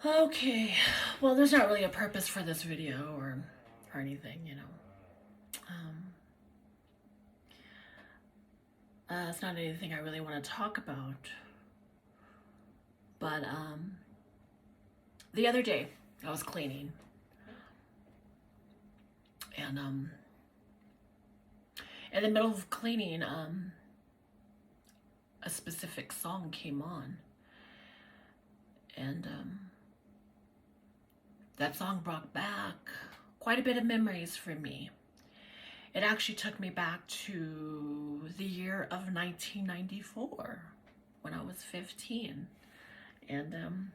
Okay, well, there's not really a purpose for this video or anything, you know. It's not anything I really want to talk about. But the other day I was cleaning, and in the middle of cleaning, a specific song came on, and that song brought back quite a bit of memories for me. It actually took me back to the year of 1994 when I was 15. And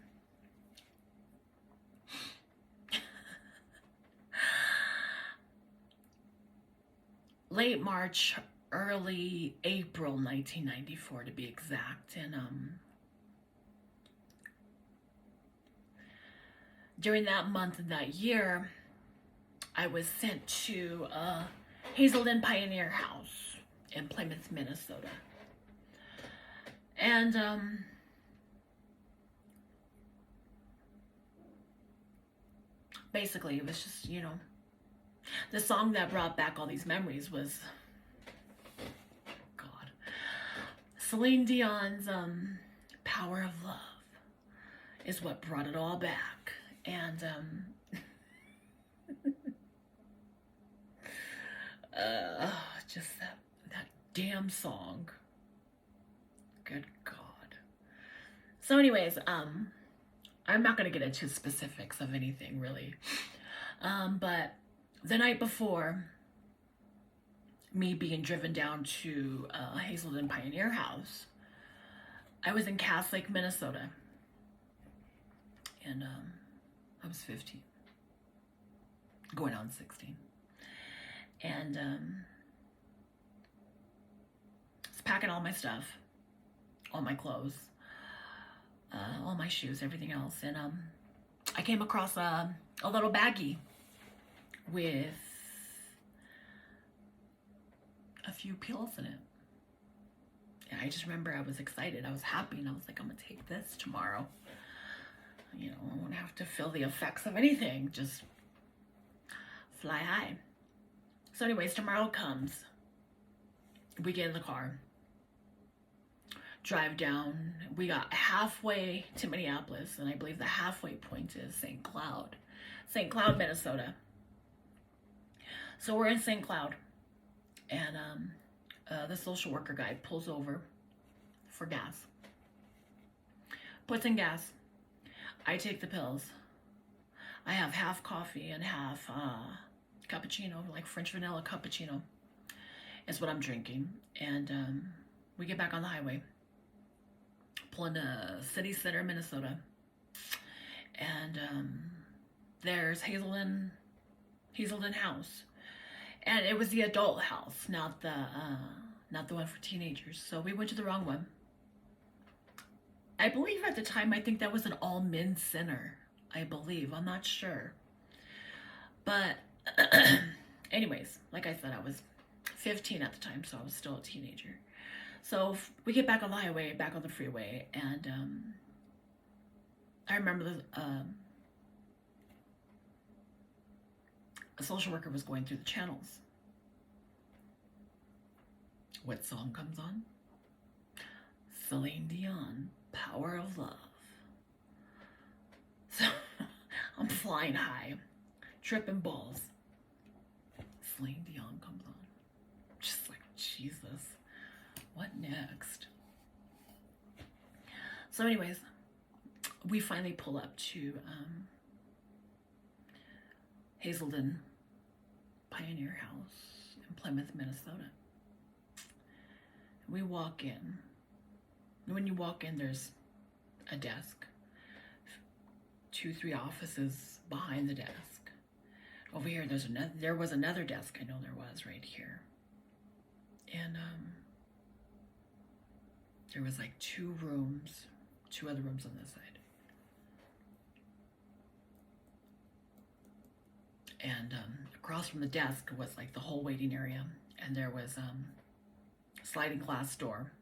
late March, early April 1994 to be exact. And during that month and that year, I was sent to Hazelden Pioneer House in Plymouth, Minnesota. And basically, it was just, the song that brought back all these memories was, God, Celine Dion's Power of Love is what brought it all back. And just that damn song. Good God. So anyways, I'm not going to get into specifics of anything really. But the night before me being driven down to Hazelden Pioneer House, I was in Cass Lake, Minnesota. And I was 15. Going on 16. And I was packing all my stuff, all my clothes, all my shoes, everything else. And I came across a little baggie with a few pills in it. And I just remember I was excited. I was happy. And I was like, I'm going to take this tomorrow. I won't have to feel the effects of anything. Just fly high. So anyways, tomorrow comes. We get in the car. Drive down. We got halfway to Minneapolis. And I believe the halfway point is St. Cloud, Minnesota. So we're in St. Cloud. And the social worker guy pulls over for gas. Puts in gas. I take the pills. I have half coffee and half cappuccino, like French vanilla cappuccino is what I'm drinking. And we get back on the highway, pull into city center, Minnesota. And there's Hazelden House. And it was the adult house, not the one for teenagers. So we went to the wrong one. I believe at the time, I think that was an all-men's center. I believe. I'm not sure. But anyways, like I said, I was 15 at the time, so I was still a teenager. So we get back on the highway, back on the freeway, and I remember a social worker was going through the channels. What song comes on? Celine Dion, Power of Love. So I'm flying high, tripping balls. Celine Dion comes on. Just like, Jesus, what next? So anyways, we finally pull up to Hazelden Pioneer House in Plymouth, Minnesota. We walk in. When you walk in, there's a desk, 2-3 offices behind the desk. Over here, there was another desk. I know there was right here. And there was like 2 other rooms on this side. And across from the desk was like the whole waiting area. And there was a sliding glass door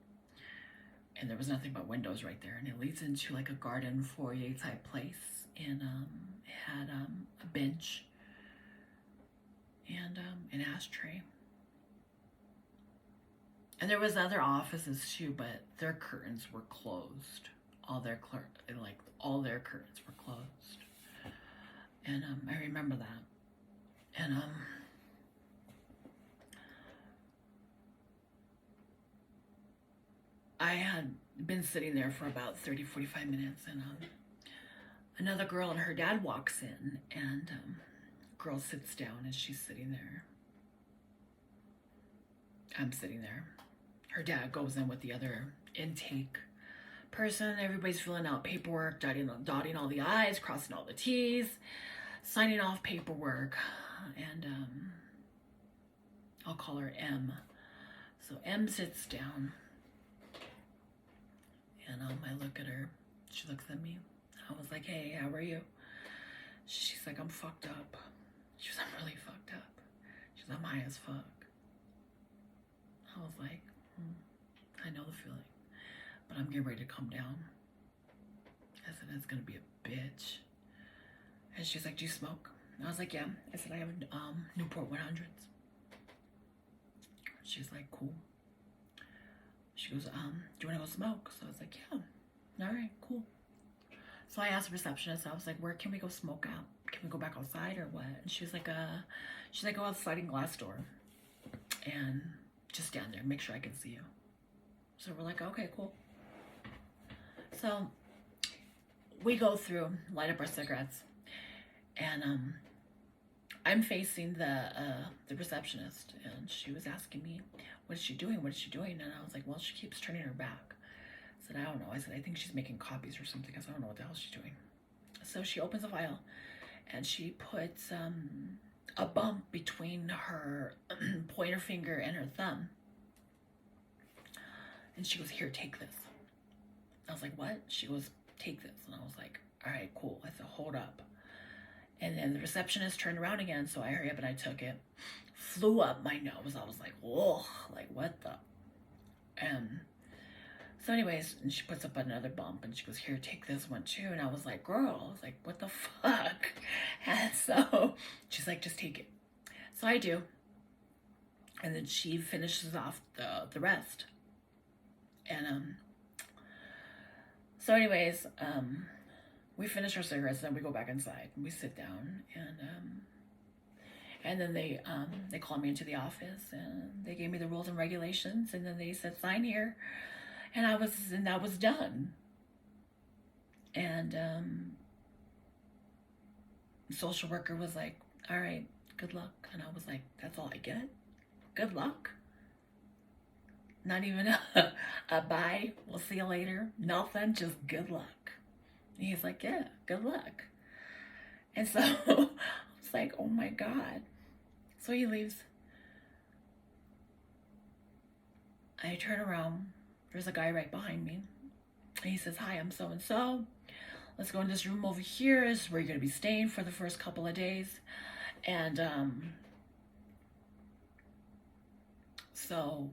and there was nothing but windows right there, and it leads into like a garden foyer type place, and it had a bench and an ashtray, and there was other offices too, but their curtains were closed. All their curtains were closed, and I remember that, and I had been sitting there for about 30-45 minutes, and another girl and her dad walks in, and girl sits down, and she's sitting there. I'm sitting there. Her dad goes in with the other intake person. Everybody's filling out paperwork, dotting all the I's, crossing all the T's, signing off paperwork, and I'll call her M. So M sits down, and I look at her. She looks at me. I was like, hey, how are you? She's like, I'm fucked up. She was, I'm really fucked up. She's, I'm high as fuck. I was like, I know the feeling, but I'm getting ready to come down. I said, it's gonna be a bitch. And she's like, do you smoke? And I was like, yeah. I said, I have Newport 100s. She's like, cool. She goes, do you wanna go smoke? So I was like, yeah. All right, cool. So I asked the receptionist, I was like, where can we go smoke out? Can we go back outside or what? And she was like, go out the sliding glass door and just stand there, make sure I can see you. So we're like, okay, cool. So we go through, light up our cigarettes, and I'm facing the receptionist, and she was asking me, what is she doing? What is she doing? And I was like, well, she keeps turning her back. I said, I don't know. I said, I think she's making copies or something. I said, I don't know what the hell she's doing. So she opens a file, and she puts a bump between her pointer finger and her thumb. And she goes, here, take this. I was like, what? She goes, take this. And I was like, all right, cool. I said, hold up. And then the receptionist turned around again, so I hurry up and I took it. Flew up my nose. I was like, whoa, like what the? So anyways, and she puts up another bump, and she goes, here, take this one too. And I was like, girl, I was like, what the fuck? And so she's like, just take it. So I do. And then she finishes off the rest. And so anyways, we finish our cigarettes, and then we go back inside and we sit down, and then they called me into the office, and they gave me the rules and regulations, and then they said, sign here. And that was done. And social worker was like, all right, good luck. And I was like, that's all I get? Good luck? Not even a bye, we'll see you later, nothing, just good luck. And he's like, yeah, good luck. And so I was like, oh my God. So he leaves. I turn around, there's a guy right behind me. And he says, hi, I'm so-and-so. Let's go in this room over here. This is where you're gonna be staying for the first couple of days. And so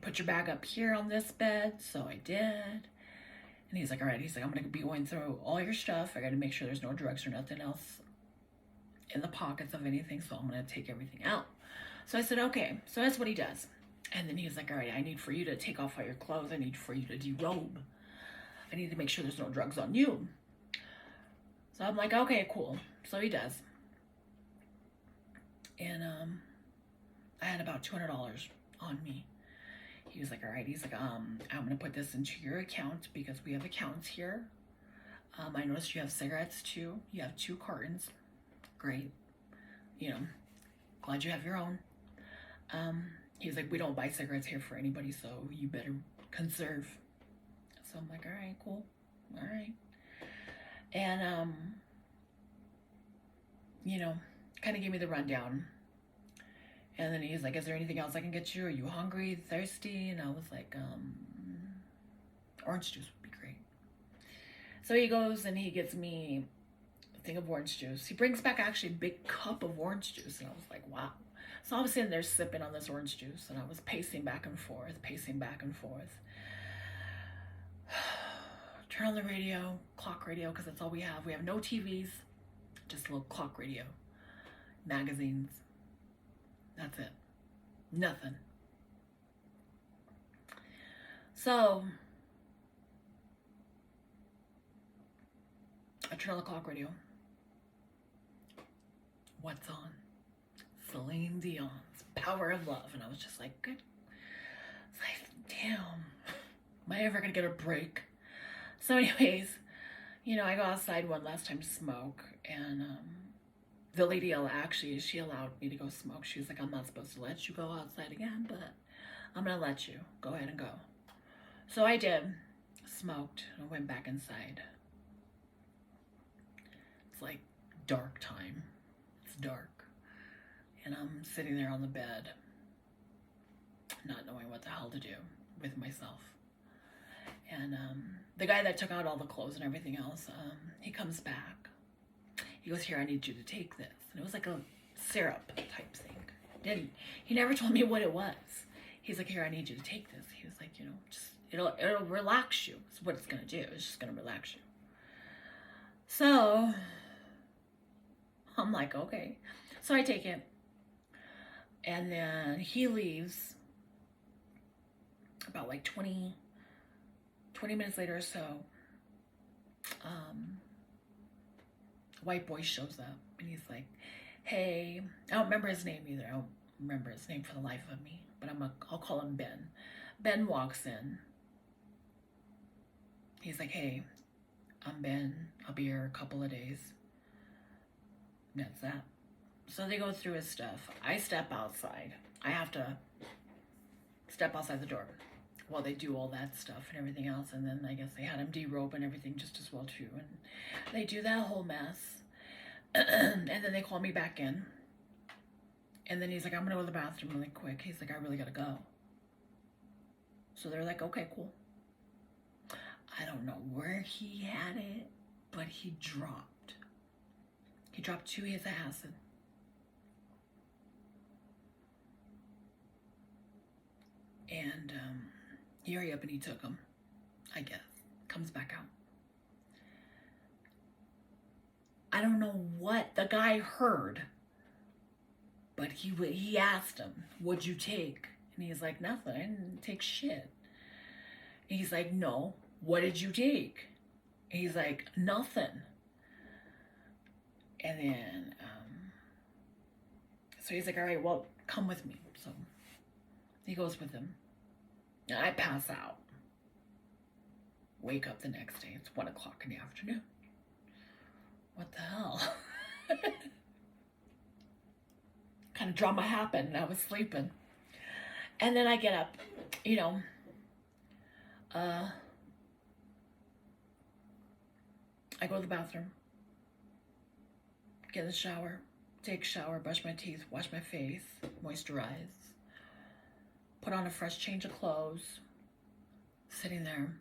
put your bag up here on this bed. So I did. And he's like, all right. He's like, I'm going to be going through all your stuff. I got to make sure there's no drugs or nothing else in the pockets of anything. So I'm going to take everything out. So I said, okay. So that's what he does. And then he's like, all right, I need for you to take off all your clothes. I need for you to derobe. I need to make sure there's no drugs on you. So I'm like, okay, cool. So he does. And I had about $200 on me. He was like, all right. He's like, I'm going to put this into your account because we have accounts here. I noticed you have cigarettes too. You have 2 cartons. Great. You know, glad you have your own. He's like, we don't buy cigarettes here for anybody, so you better conserve. So I'm like, all right, cool. All right. And, you know, kind of gave me the rundown. And then he's like, is there anything else I can get you? Are you hungry, thirsty? And I was like, orange juice would be great. So he goes and he gets me a thing of orange juice. He brings back actually a big cup of orange juice. And I was like, wow. So I was sitting there sipping on this orange juice, and I was pacing back and forth, pacing back and forth. turn on the radio, clock radio, because that's all we have. We have no TVs, just a little clock radio, magazines. That's it. Nothing. So I turn on the clock radio. What's on? Celine Dion's Power of Love. And I was just like, good. It's like, damn. Am I ever gonna get a break? So anyways, you know, I go outside one last time to smoke, and the lady actually, she allowed me to go smoke. She was like, I'm not supposed to let you go outside again, but I'm gonna let you. Go ahead and go. So I did. Smoked, and went back inside. It's like dark time. It's dark. And I'm sitting there on the bed, not knowing what the hell to do with myself. And the guy that took out all the clothes and everything else, he comes back. He goes, here, I need you to take this. And it was like a syrup type thing. He never told me what it was. He's like, here, I need you to take this. He was like, you know, just it'll relax you. It's what it's gonna do. It's just gonna relax you. So I'm like, okay. So I take it. And then he leaves about like 20 minutes later or so. White boy shows up and he's like, hey, I don't remember his name either. I don't remember his name for the life of me, but I'll call him Ben. Ben walks in. He's like, hey, I'm Ben. I'll be here a couple of days. And that's that. So they go through his stuff. I step outside. I have to step outside the door while they do all that stuff and everything else. And then I guess they had him derobe and everything just as well too. And they do that whole mess. And then they call me back in. And then he's like, I'm gonna go to the bathroom really quick. He's like, I really gotta go. So they're like, okay, cool. I don't know where he had it, but he dropped. He dropped 2 hits of acid. And he hurried up and he took them, I guess. Comes back out. I don't know what the guy heard, but he asked him, what'd you take? And he's like, nothing, I didn't take shit. And he's like, no, what did you take? And he's like, nothing. And then, so he's like, all right, well, come with me. So he goes with him. And I pass out. Wake up the next day. It's 1 o'clock in the afternoon. What the hell? Kind of drama happened and I was sleeping. And then I get up, you know, I go to the bathroom, get in the shower, take a shower, brush my teeth, wash my face, moisturize, put on a fresh change of clothes, sitting there.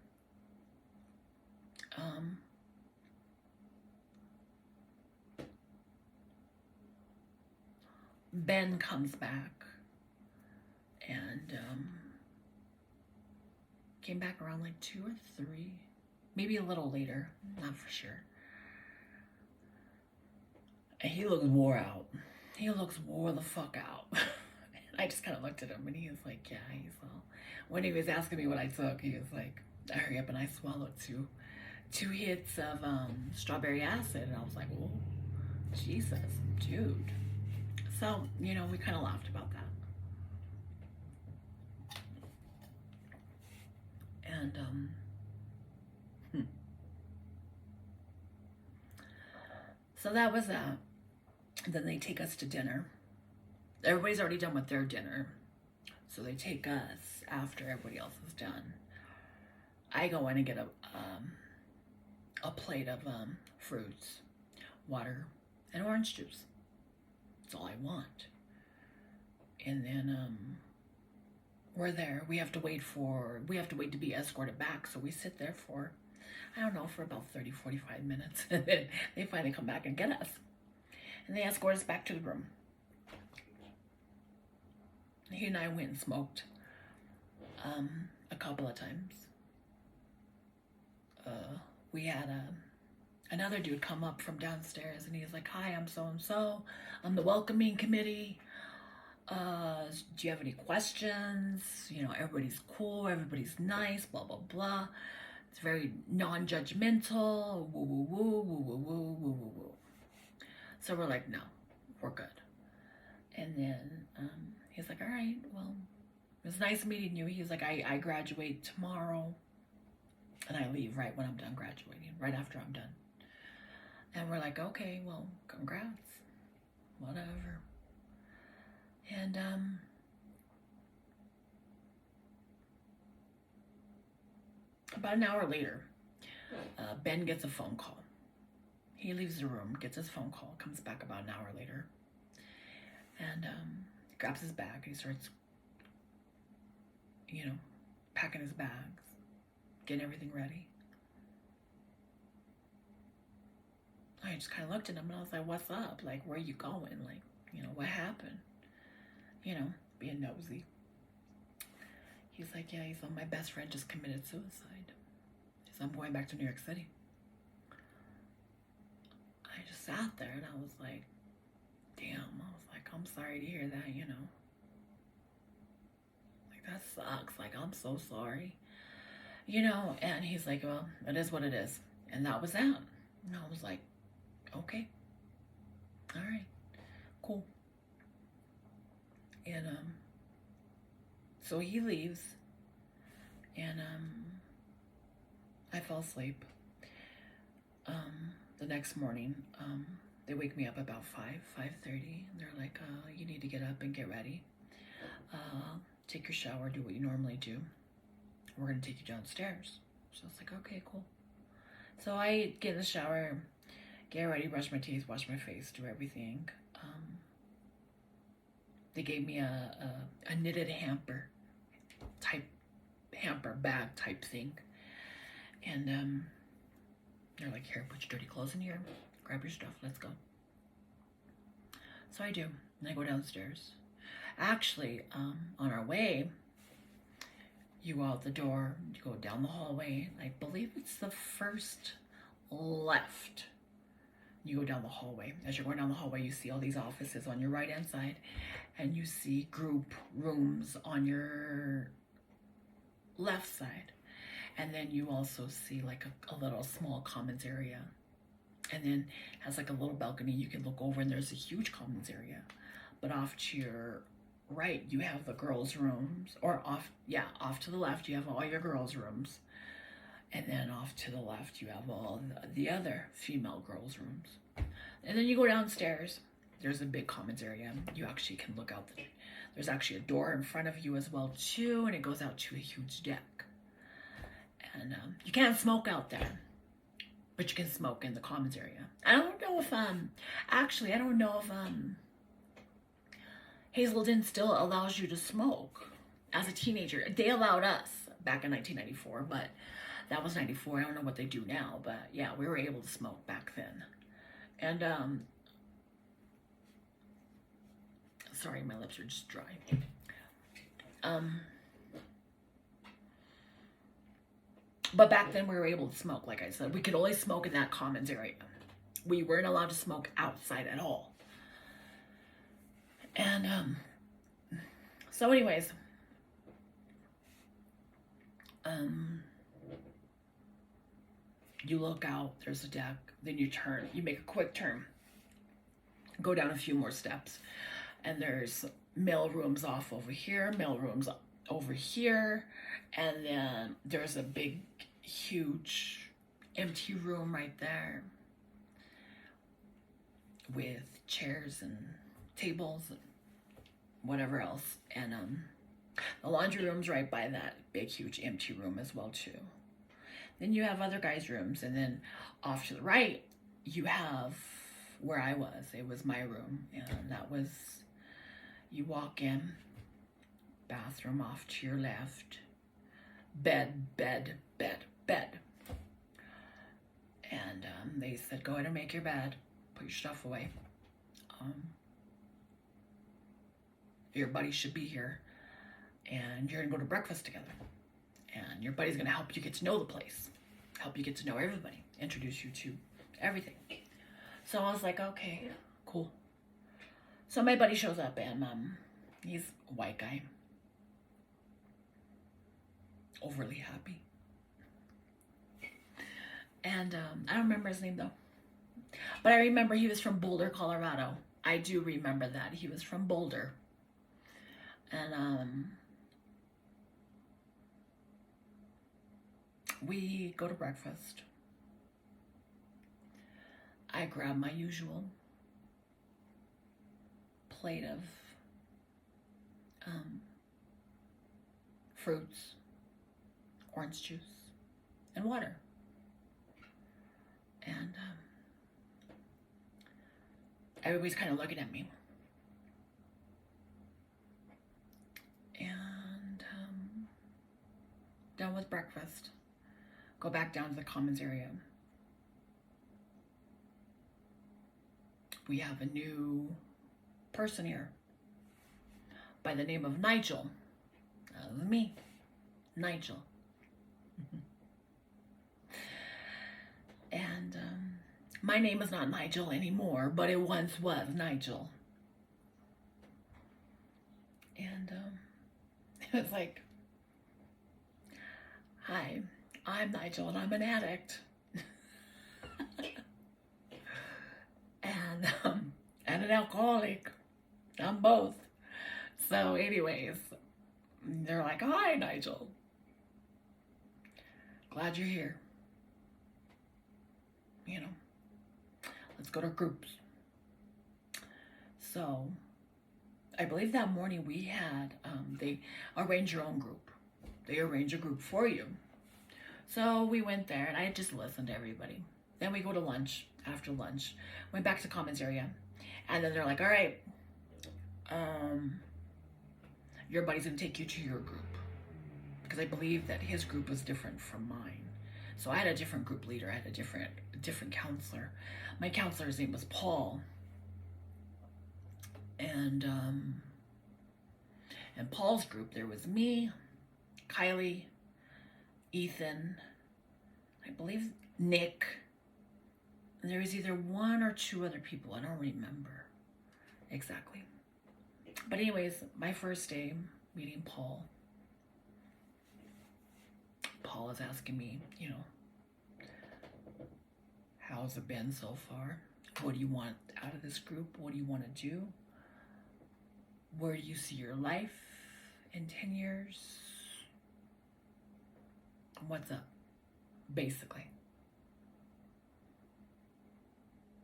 Ben comes back and came back around like 2 or 3, maybe a little later, not for sure. And he looks wore out. He looks wore the fuck out. I just kind of looked at him and he was like, yeah, he's all, when he was asking me what I took, he was like, I hurry up and I swallowed two hits of strawberry acid. And I was like, oh, Jesus, dude. So, you know, we kind of laughed about that. And, so that was that. Then they take us to dinner. Everybody's already done with their dinner. So they take us after everybody else is done. I go in and get a plate of fruits, water, and orange juice. That's all I want. And then we're there. We have to wait to be escorted back. So we sit there for, I don't know, for about 30, 45 minutes. And then they finally come back and get us. And they escort us back to the room. He and I went and smoked a couple of times. we had another dude come up from downstairs, and he's like, "Hi, I'm so and so. I'm the welcoming committee. Do you have any questions? You know, everybody's cool, everybody's nice, blah blah blah. It's very non-judgmental. Woo woo woo woo woo woo woo woo woo." So we're like, "No, we're good." And then he's like, "All right, well, it was nice meeting you." He's like, I graduate tomorrow, and I leave right when I'm done graduating, right after I'm done." And we're like, "Okay, well, congrats, whatever." And about an hour later, Ben gets a phone call. He leaves the room, gets his phone call, comes back about an hour later, and grabs his bag. He starts, you know, packing his bags, getting everything ready. I just kind of looked at him and I was like, "What's up? Like, where are you going? Like, you know, what happened?" You know, being nosy. He's like, "Yeah," he's like, "My best friend just committed suicide. He's like, I'm going back to New York City." I just sat there and I was like, damn. I was like, I'm sorry to hear that, you know. Like, that sucks. Like, I'm so sorry. You know, and he's like, "Well, it is what it is." And that was that. And I was like, okay. All right. Cool. And so he leaves, and I fell asleep. The next morning, they wake me up about 5:30, and they're like, "You need to get up and get ready. Take your shower, do what you normally do. We're gonna take you downstairs." So I was like, "Okay, cool." So I get in the shower, get ready, brush my teeth, wash my face, do everything. They gave me a knitted hamper bag type thing. And they're like, "Here, put your dirty clothes in here, grab your stuff, let's go." So I do, and I go downstairs. Actually, on our way, you go out the door, you go down the hallway. I believe it's the first left. You go down the hallway. As you're going down the hallway, you see all these offices on your right hand side, and you see group rooms on your left side. And then you also see like a little small commons area. And then has like a little balcony you can look over, and there's a huge commons area. But off to your right, you have the girls' rooms, or off to the left, you have all your girls' rooms. And then off to the left, you have all the other female girls' rooms. And then you go downstairs, there's a big commons area. You actually can look out. There's actually a door in front of you as well, too, and it goes out to a huge deck. And you can't smoke out there, but you can smoke in the commons area. I don't know if, Hazelden still allows you to smoke as a teenager. They allowed us back in 1994, but that was 94. I don't know what they do now, but yeah, we were able to smoke back then. And, sorry, my lips are just dry. But back then we were able to smoke, like I said. We could only smoke in that commons area. We weren't allowed to smoke outside at all. And, so anyways, you look out, there's a deck, then you turn, you make a quick turn, go down a few more steps, and there's mail rooms off over here, mail rooms over here, and then there's a big, huge empty room right there with chairs and tables and whatever else. And the laundry room's right by that big, huge empty room as well, too. Then you have other guys' rooms, and then off to the right, you have where I was. It was my room, and that was, you walk in, bathroom off to your left, bed. And they said, "Go ahead and make your bed, put your stuff away. Your buddy should be here, and you're gonna go to breakfast together, and your buddy's gonna help you get to know the place." help you get to know everybody, introduce you to everything. So I was like, okay, cool. So my buddy shows up, and he's a white guy, overly happy. And I don't remember his name though. But I remember he was from Boulder, Colorado. I do remember that. He was from Boulder. And we go to breakfast. I grab my usual plate of fruits, orange juice, and water. And everybody's kind of looking at me. And done with breakfast. Go back down to the commons area. We have a new person here by the name of Nigel. That was me, Nigel. And my name is not Nigel anymore, but it once was Nigel. And it was like, hi, I'm Nigel and I'm an addict. And an alcoholic. I'm both. So anyways, they're like, hi, Nigel. Glad you're here. You know, let's go to groups. So I believe that morning we had, they arrange your own group. They arrange a group for you. So we went there and I just listened to everybody. Then we go to lunch. After lunch, went back to commons area. And then they're like, all right, your buddy's gonna take you to your group. Because I believe that his group was different from mine. So I had a different group leader. I had a different counselor. My counselor's name was Paul. And in Paul's group, there was me, Kylie, Ethan, I believe Nick. And there was either one or two other people. I don't remember exactly. But anyways, my first day meeting Paul. Paul is asking me, you know, how's it been so far? What do you want out of this group? What do you want to do? Where do you see your life in 10 years? What's up? Basically.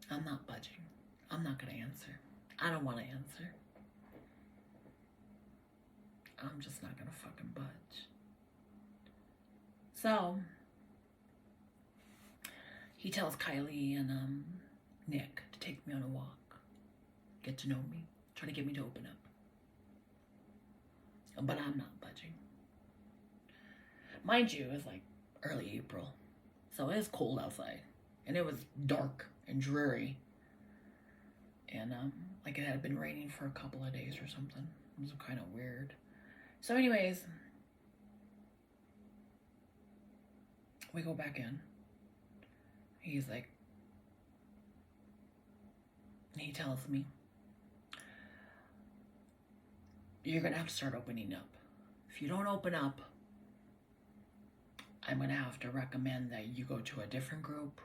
I'm not budging. I'm not going to answer. I don't want to answer. I'm just not going to fucking budge. So, he tells Kylie and Nick to take me on a walk. Get to know me. Try to get me to open up. But I'm not budging. Mind you, it was like early April. So it was cold outside. And it was dark and dreary. And like it had been raining for a couple of days or something. It was kind of weird. So anyways, we go back in. He's like, he tells me, you're going to have to start opening up. If you don't open up, I'm going to have to recommend that you go to a different group,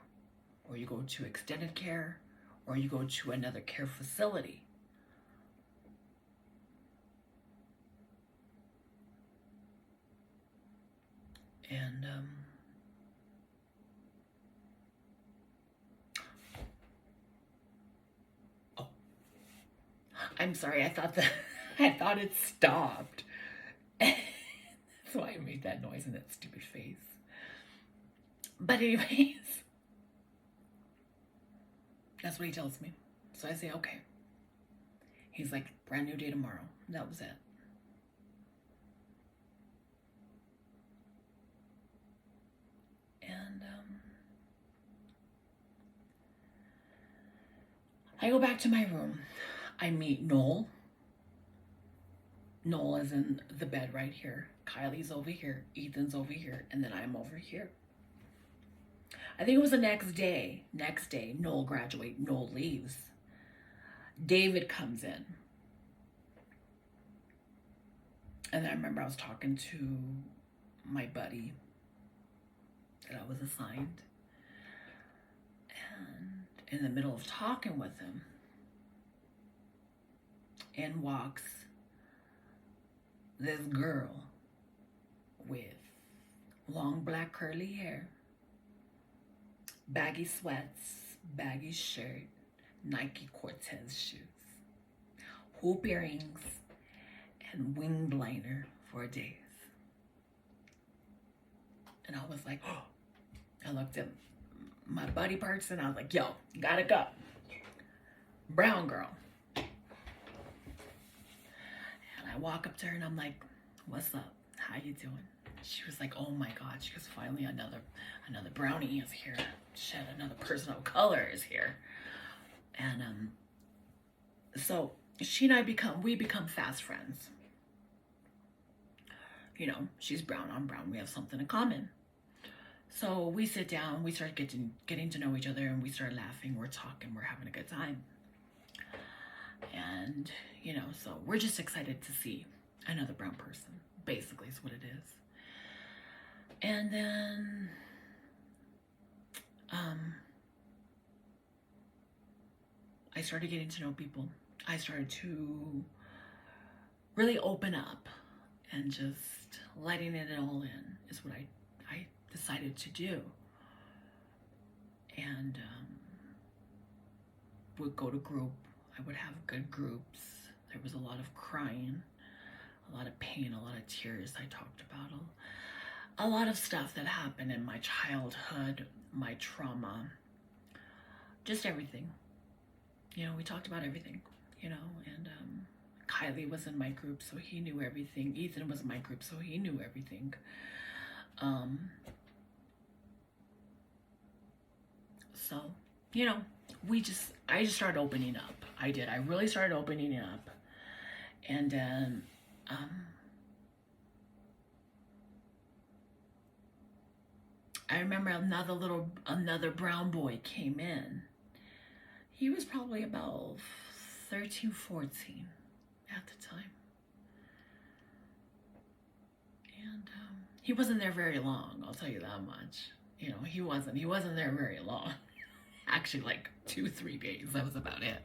or you go to extended care, or you go to another care facility. And oh, I'm sorry. I thought it stopped. That's why I made that noise and that stupid face. But anyways, that's what he tells me. So I say, okay. He's like, brand new day tomorrow. That was it. And I go back to my room. I meet Noel. Noel is in the bed right here. Kylie's over here. Ethan's over here. And then I'm over here. I think it was the next day. Noel graduates, Noel leaves. David comes in. And I remember I was talking to my buddy that I was assigned. And in the middle of talking with him, in walks this girl with long black curly hair, baggy sweats, baggy shirt, Nike Cortez shoes, hoop earrings, and winged liner for days. And I was like, oh, I looked at my buddy person. I was like, yo, gotta go. Brown girl. And I walk up to her and I'm like, what's up? How you doing? She was like, oh my God. She goes, finally another brownie is here. Shit, another person of color is here. And so she and I become fast friends. You know, she's brown, I'm brown. We have something in common. So we sit down, we start getting to know each other, and we start laughing, we're talking, we're having a good time. And, you know, so we're just excited to see another brown person, basically is what it is. And then, I started getting to know people. I started to really open up and just letting it all in is what I decided to do. And would go to group. I would have good groups. There was a lot of crying, a lot of pain, a lot of tears. I talked about a lot of stuff that happened in my childhood, my trauma, just everything. You know, we talked about everything, you know, and Kylie was in my group, so he knew everything. Ethan was in my group, so he knew everything. So, you know, I just started opening up. I did. I really started opening up. And then, I remember another brown boy came in. He was probably about 13, 14 at the time. And he wasn't there very long, I'll tell you that much. You know, he wasn't there very long. Actually, like 2-3 days, that was about it.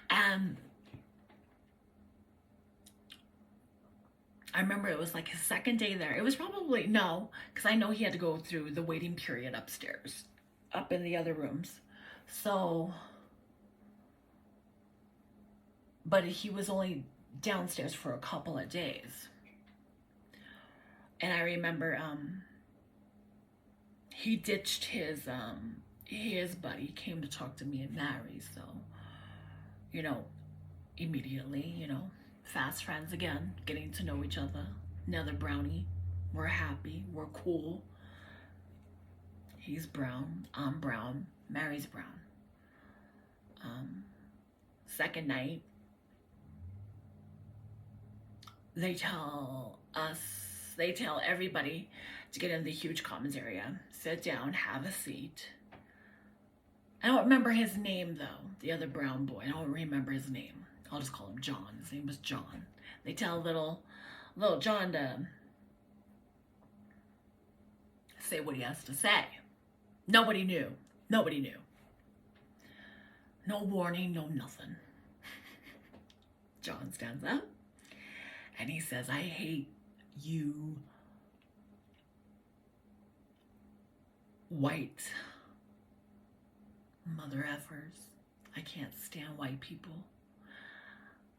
And I remember it was like his second day there. It was probably, no, because I know he had to go through the waiting period upstairs, up in the other rooms. So, but he was only downstairs for a couple of days. And I remember he ditched his buddy, came to talk to me and Mary. So, you know, immediately, you know, fast friends again, getting to know each other. Another brownie. We're happy. We're cool. He's brown. I'm brown. Mary's brown. Second night, they tell everybody to get in the huge commons area, sit down, have a seat. I don't remember his name though, the other brown boy. I don't remember his name. I'll just call him John. His name was John. They tell little John to say what he has to say. Nobody knew. Nobody knew. No warning, no nothing. John stands up and he says, I hate you white mother effers. I can't stand white people.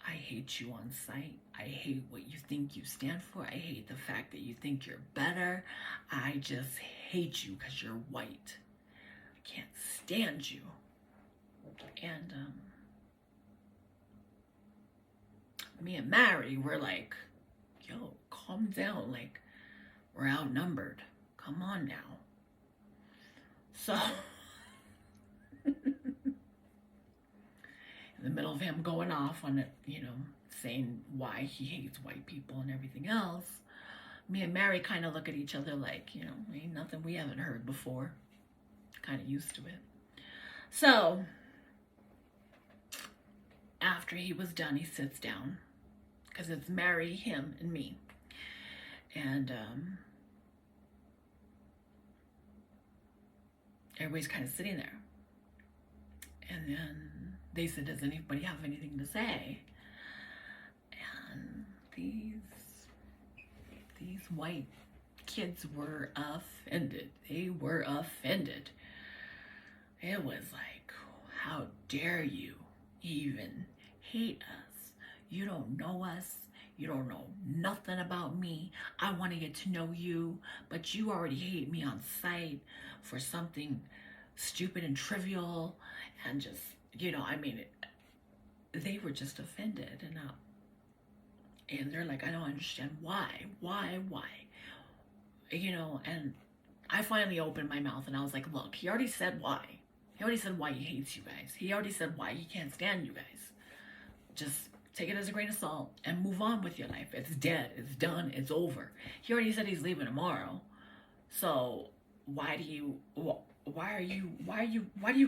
I hate you on sight. I hate what you think you stand for. I hate the fact that you think you're better. I just hate you because you're white. I can't stand you. And me and Mary were like, yo, calm down. Like, we're outnumbered. Come on now. So, in the middle of him going off on it, you know, saying why he hates white people and everything else, me and Mary kind of look at each other like, you know, ain't nothing we haven't heard before. kind of used to it. So after he was done, he sits down, because it's Mary, him, and me. And everybody's kind of sitting there. And then they said, does anybody have anything to say? And these white kids were offended. They were offended. It was like, how dare you even hate us? You don't know us. You don't know nothing about me. I want to get to know you, but you already hate me on sight for something stupid and trivial, and just, I mean, they were just offended. And they're like, I don't understand why, and I finally opened my mouth and I was like, look, he already said why. He already said why he hates you guys. He already said why he can't stand you guys. Just take it as a grain of salt and move on with your life. It's dead. It's done. It's over. He already said he's leaving tomorrow. So why do you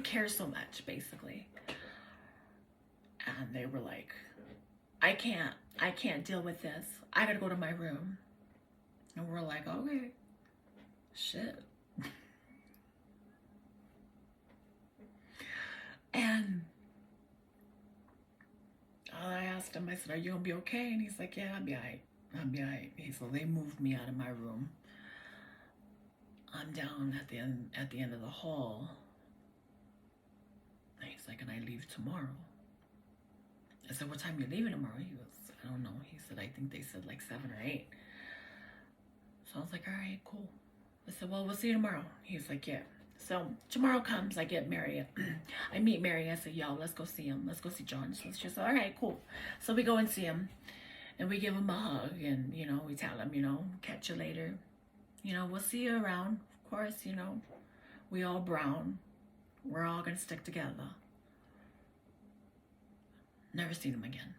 care so much, basically? And they were like, I can't deal with this. I gotta go to my room. And we're like, okay, shit. And I asked him, I said, are you gonna be okay? And he's like, yeah, I'll be all right. So they moved me out of my room. I'm down at the end of the hall. And he's like, and I leave tomorrow. I said, what time are you leaving tomorrow? He goes, I don't know. He said, I think they said like 7 or 8. So I was like, all right, cool. I said, well, we'll see you tomorrow. He's like, yeah. So tomorrow comes, I get Mary. I meet Mary. I said, yo, let's go see him. Let's go see John. So she's like, all right, cool. So we go and see him, and we give him a hug, and, we tell him, catch you later. We'll see you around. Of course, we all brown. We're all going to stick together. Never seen him again.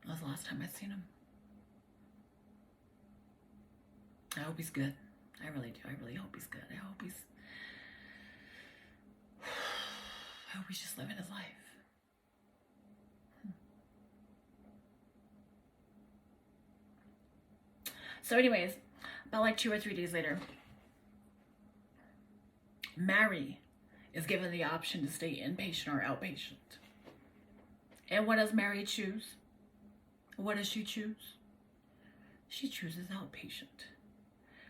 That was the last time I seen him. I hope he's good. I really do. I really hope he's good. I hope he's just living his life. So anyways, about like 2 or 3 days later, Mary is given the option to stay inpatient or outpatient. And what does Mary choose? What does she choose? She chooses outpatient.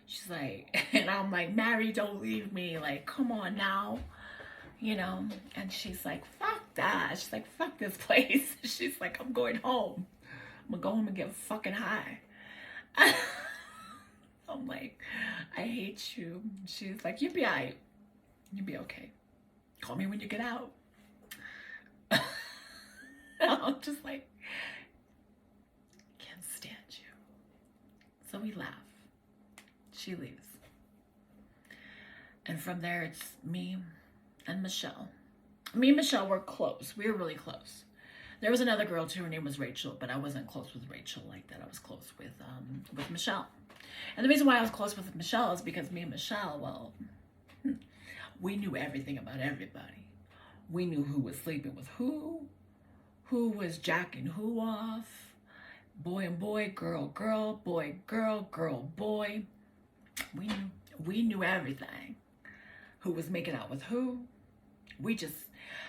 She's like, and I'm like, Mary, don't leave me. Like, come on now. And she's like, fuck that. She's like, fuck this place. She's like, I'm going home. I'm gonna go home and get fucking high. I'm like, I hate you. She's like, you'll be all right. You'll be okay. Call me when you get out. I'm just like, can't stand you. So we laugh. She leaves. And from there, it's me and Michelle. Me and Michelle were close. We were really close. There was another girl too. Her name was Rachel, but I wasn't close with Rachel like that. I was close with Michelle. And the reason why I was close with Michelle is because me and Michelle, well, we knew everything about everybody. We knew who was sleeping with who was jacking who off, boy and boy, girl, girl, boy, girl, girl, boy. We knew everything. Who was making out with who.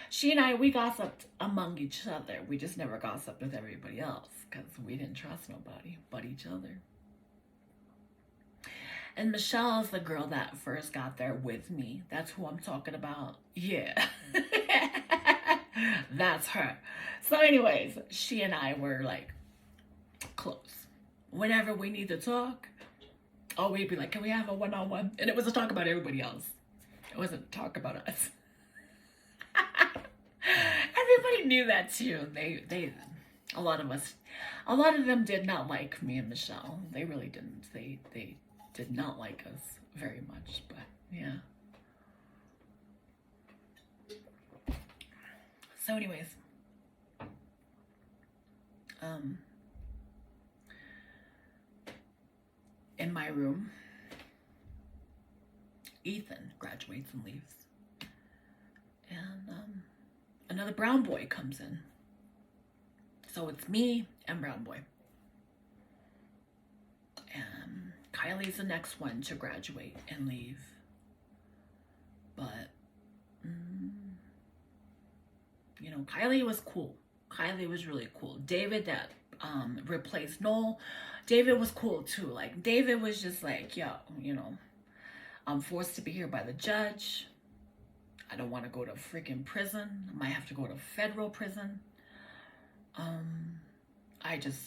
She and I, we gossiped among each other. We just never gossiped with everybody else because we didn't trust nobody but each other. And Michelle's the girl that first got there with me. That's who I'm talking about. Yeah. That's her. So anyways, she and I were like close. Whenever we need to talk, we'd be like, can we have a one-on-one? And it was a talk about everybody else. It wasn't a talk about us. Everybody knew that too. A lot of them did not like me and Michelle. They really didn't. They did not like us very much, but yeah. So anyways, my room, Ethan graduates and leaves. And another brown boy comes in. So it's me and brown boy. And Kylie's the next one to graduate and leave. But, you know, Kylie was cool. Kylie was really cool. David that replaced Noel, David was cool too. Like, David was just like, yo, you know, I'm forced to be here by the judge. I don't want to go to freaking prison. I might have to go to federal prison. I just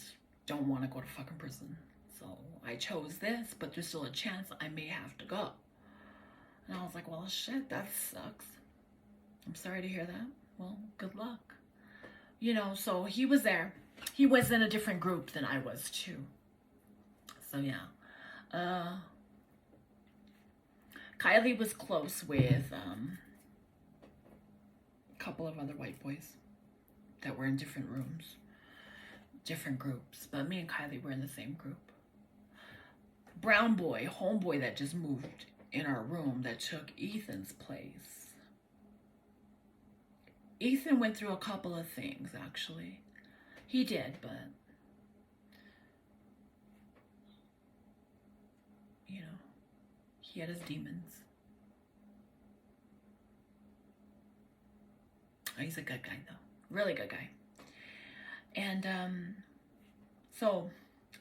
don't want to go to fucking prison. So I chose this, but there's still a chance I may have to go. And I was like, well, shit, that sucks. I'm sorry to hear that. Well, good luck. You know, so he was there. He was in a different group than I was too. So yeah. Kylie was close with a couple of other white boys that were in different rooms, different groups. But me and Kylie were in the same group. Brown boy, homeboy that just moved in our room that took Ethan's place. Ethan went through a couple of things, actually. He did, but, you know, he had his demons. Oh, he's a good guy, though. Really good guy. And, so,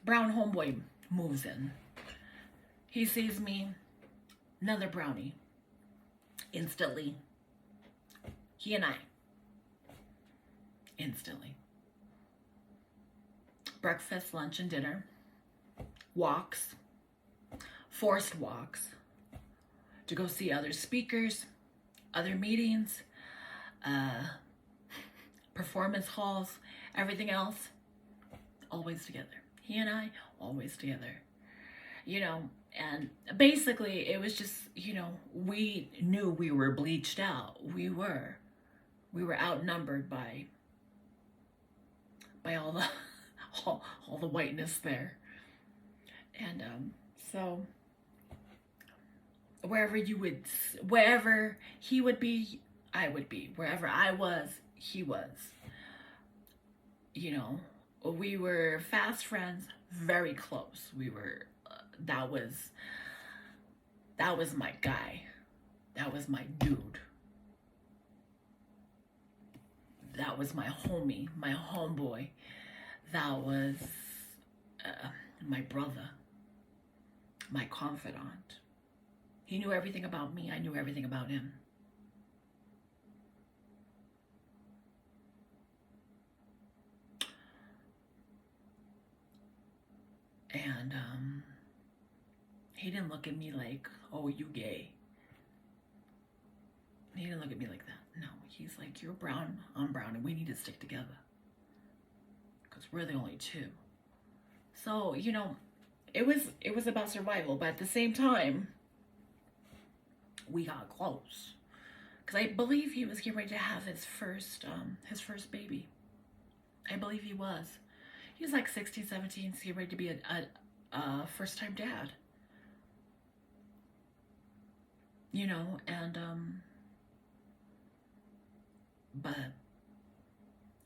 brown homeboy moves in. He sees me, another brownie. Instantly. He and I. Instantly. Breakfast, lunch, and dinner. Walks. Forced walks. To go see other speakers. Other meetings. Performance halls. Everything else. Always together. He and I, always together. You know, and basically it was just, you know, we knew we were bleached out. We were outnumbered by all the all the whiteness there. And so wherever he would be, I would be. Wherever I was, he was. You know, we were fast friends, very close. We were that was my guy. That was my dude. That was my homie, my homeboy. That was my brother, my confidant. He knew everything about me. I knew everything about him. And he didn't look at me like, oh, you gay. He didn't look at me like that. No, he's like, you're brown, I'm brown, and we need to stick together. Because we're the only two. So, you know, it was about survival, but at the same time, we got close. Because I believe he was getting ready to have his first baby. I believe he was. He was like 16, 17, so he ready to be a first-time dad. You know, and, but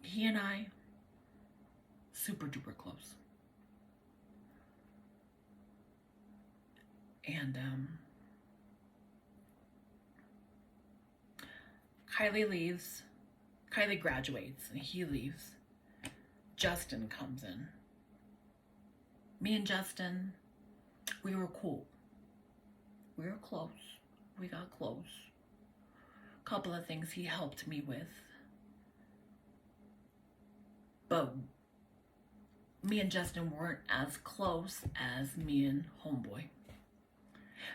he and I, super duper close. And, Kylie leaves. Kylie graduates and he leaves. Justin comes in. Me and Justin, we were cool. We were close. We got close. A couple of things he helped me with. But me and Justin weren't as close as me and homeboy.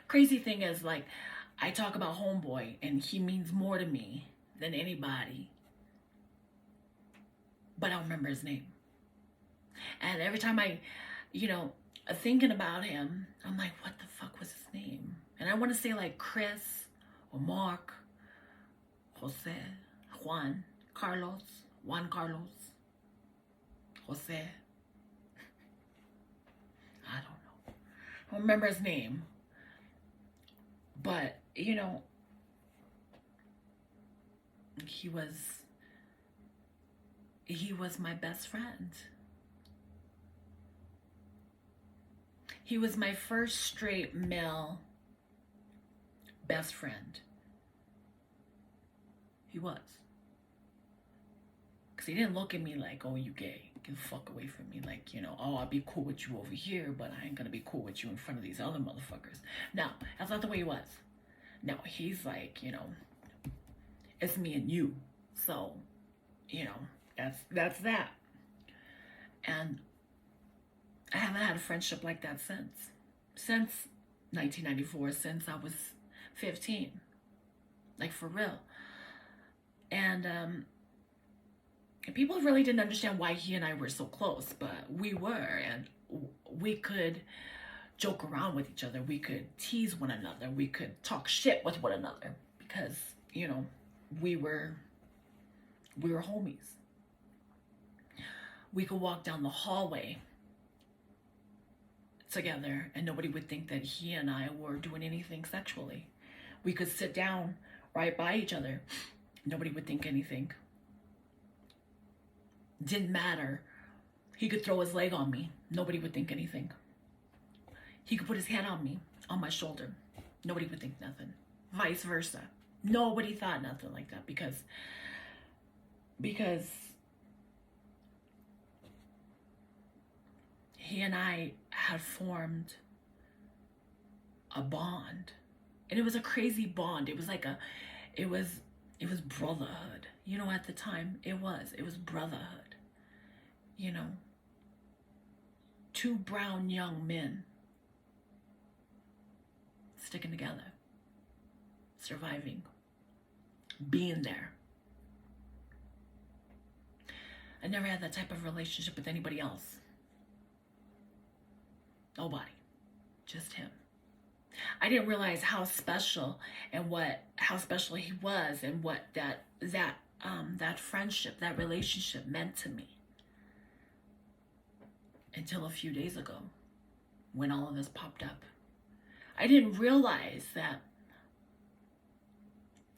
Crazy thing is, like, I talk about homeboy and he means more to me than anybody. But I don't remember his name. And every time I, you know, thinking about him, I'm like, what the fuck was his name? And I want to say like Chris or Mark, Jose, Juan Carlos, Jose. I don't know. I don't remember his name. But, you know, he was my best friend. He was my first straight male best friend. He was. Because he didn't look at me like, oh, you gay. Get the fuck away from me. Like, you know, oh, I'll be cool with you over here, but I ain't gonna be cool with you in front of these other motherfuckers. No, that's not the way he was. No, he's like, you know, it's me and you. So, you know, that's that. And I haven't had a friendship like that since 1994, since I was 15. Like, for real. And people really didn't understand why he and I were so close, but we were, and we could joke around with each other. We could tease one another. We could talk shit with one another because, you know, we were homies. We could walk down the hallway together and nobody would think that he and I were doing anything sexually. We could sit down right by each other. Nobody would think anything. Didn't matter. He could throw his leg on me. Nobody would think anything. He could put his hand on me, on my shoulder. Nobody would think nothing. Vice versa. Nobody thought nothing like that because he and I had formed a bond. And it was a crazy bond. It was like it was brotherhood. You know, at the time, it was brotherhood. You know, two brown young men sticking together, surviving, being there. I never had that type of relationship with anybody else. Nobody, just him. I didn't realize how special how special he was and what that friendship, that relationship meant to me until a few days ago when all of this popped up. I didn't realize that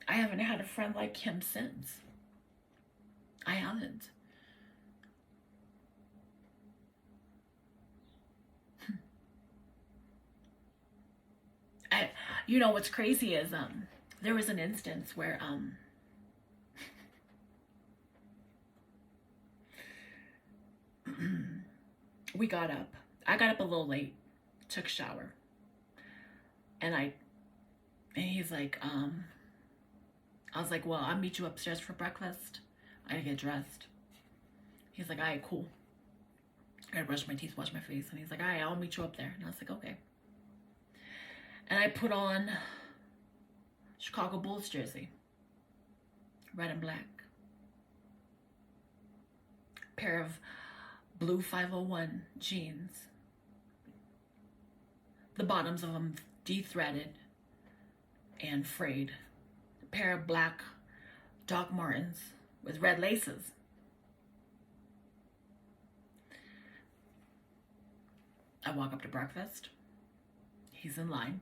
I haven't had a friend like him since. I haven't. You know what's crazy is there was an instance where we got up. I got up a little late, took a shower, and he's like, I was like, well, I'll meet you upstairs for breakfast. I gotta get dressed. He's like, all right, cool. I gotta brush my teeth, wash my face, and he's like, all right, I'll meet you up there. And I was like, okay. And I put on Chicago Bulls jersey, red and black. Pair of blue 501 jeans. The bottoms of them de-threaded and frayed. A pair of black Doc Martens with red laces. I walk up to breakfast. He's in line.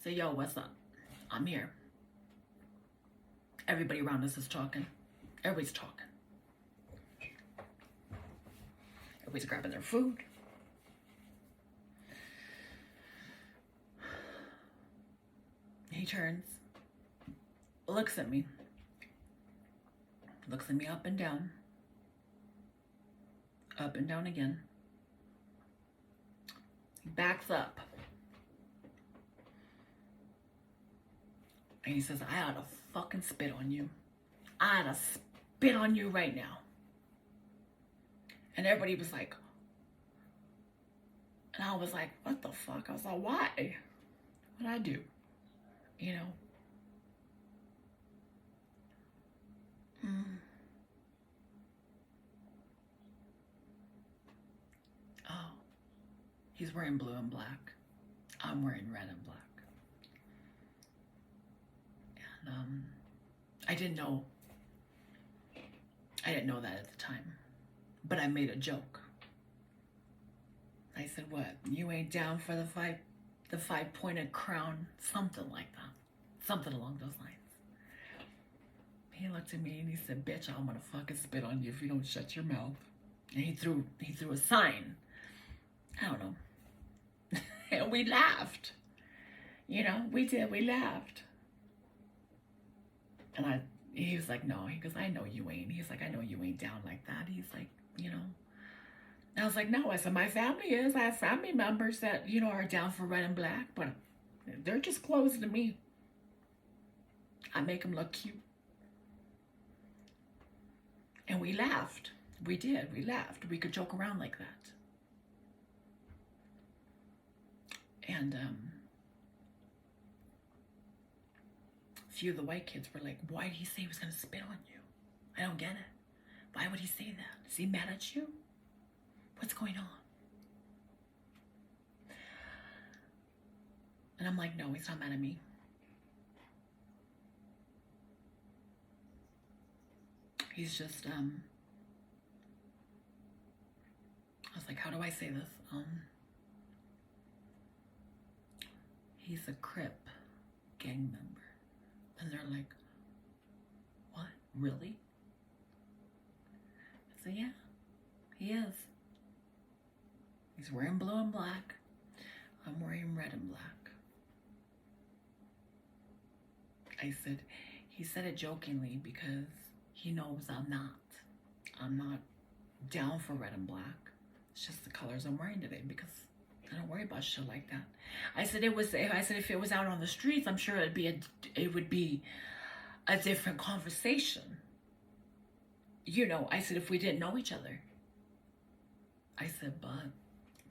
Say, yo, what's up? I'm here. Everybody around us is talking. Everybody's talking. Everybody's grabbing their food. He turns, looks at me up and down again. He backs up. And he says, I ought to fucking spit on you. I ought to spit on you right now. And everybody was like, and I was like, what the fuck? I was like, why? What'd I do? You know? Oh. He's wearing blue and black. I'm wearing red and black. And I didn't know that at the time, but I made a joke. I said, what? You ain't down for the five-pointed crown? Something like that. Something along those lines. He looked at me and he said, bitch, I'm gonna fucking spit on you if you don't shut your mouth. And he threw a sign. I don't know. And we laughed. You know, we did. We laughed. And he was like, no. He goes, I know you ain't. He's like, I know you ain't down like that. He's like, you know. I was like, no. I said, my family is. I have family members that, you know, are down for red and black, but they're just close to me. I make them look cute. And we laughed. We did. We laughed. We could joke around like that. And a few of the white kids were like, why did he say he was going to spit on you? I don't get it. Why would he say that? Is he mad at you? What's going on? And I'm like, no, he's not mad at me. He's just, I was like, how do I say this? He's a Crip gang member. And they're like, what? Really? I said, yeah, he is. He's wearing blue and black. I'm wearing red and black. I said, he said it jokingly because he knows I'm not down for red and black. It's just the colors I'm wearing today because I don't worry about shit like that. I said if it was out on the streets, I'm sure it would be a different conversation. You know, I said if we didn't know each other. I said, but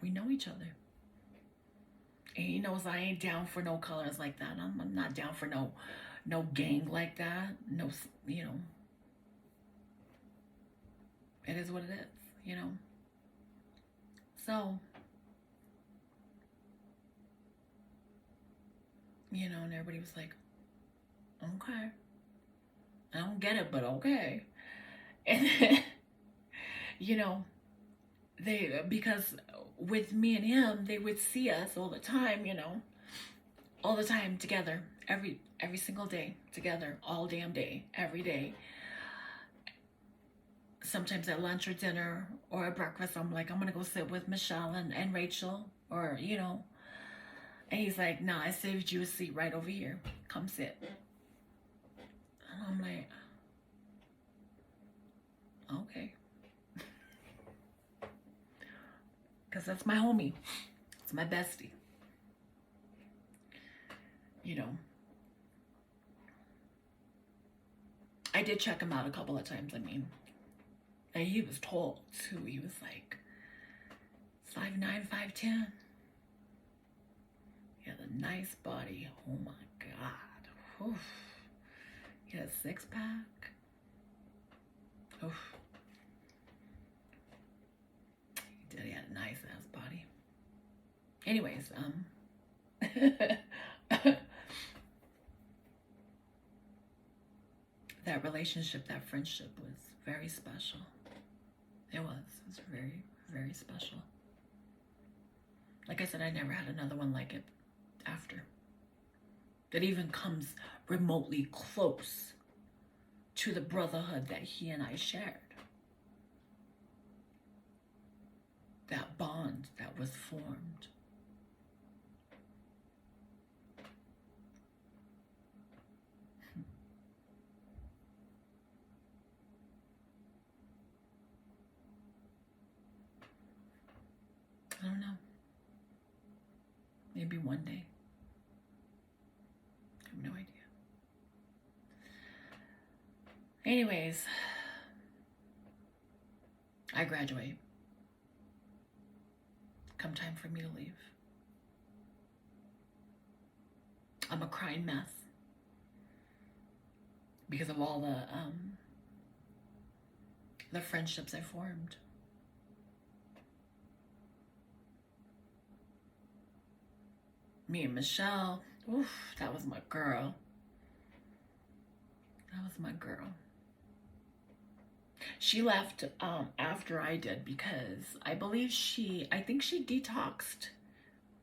we know each other. And he knows I ain't down for no colors like that. I'm not down for no gang like that. No, you know. It is what it is, you know. So, you know, and everybody was like, okay. I don't get it, but okay. And then, you know, because with me and him, they would see us all the time, you know, all the time together, every single day together, all damn day, every day. Sometimes at lunch or dinner or at breakfast, I'm like, I'm going to go sit with Michelle and Rachel or, you know. And he's like, nah, I saved you a seat right over here. Come sit. And I'm like, okay. Because that's my homie. It's my bestie. You know. I did check him out a couple of times, I mean. And he was tall, too. He was like 5'9", 5'10". He had a nice body. Oh, my God. Oof. He had a six-pack. Oof. He did. He had a nice-ass body. Anyways, that relationship, that friendship was very special. It was very, very special. Like I said, I never had another one like it after. That even comes remotely close to the brotherhood that he and I shared. That bond that was formed. I don't know. Maybe one day. I have no idea. Anyways, I graduate. Come time for me to leave. I'm a crying mess because of all the friendships I formed. Me and Michelle, oof, that was my girl. That was my girl. She left after I did because I think she detoxed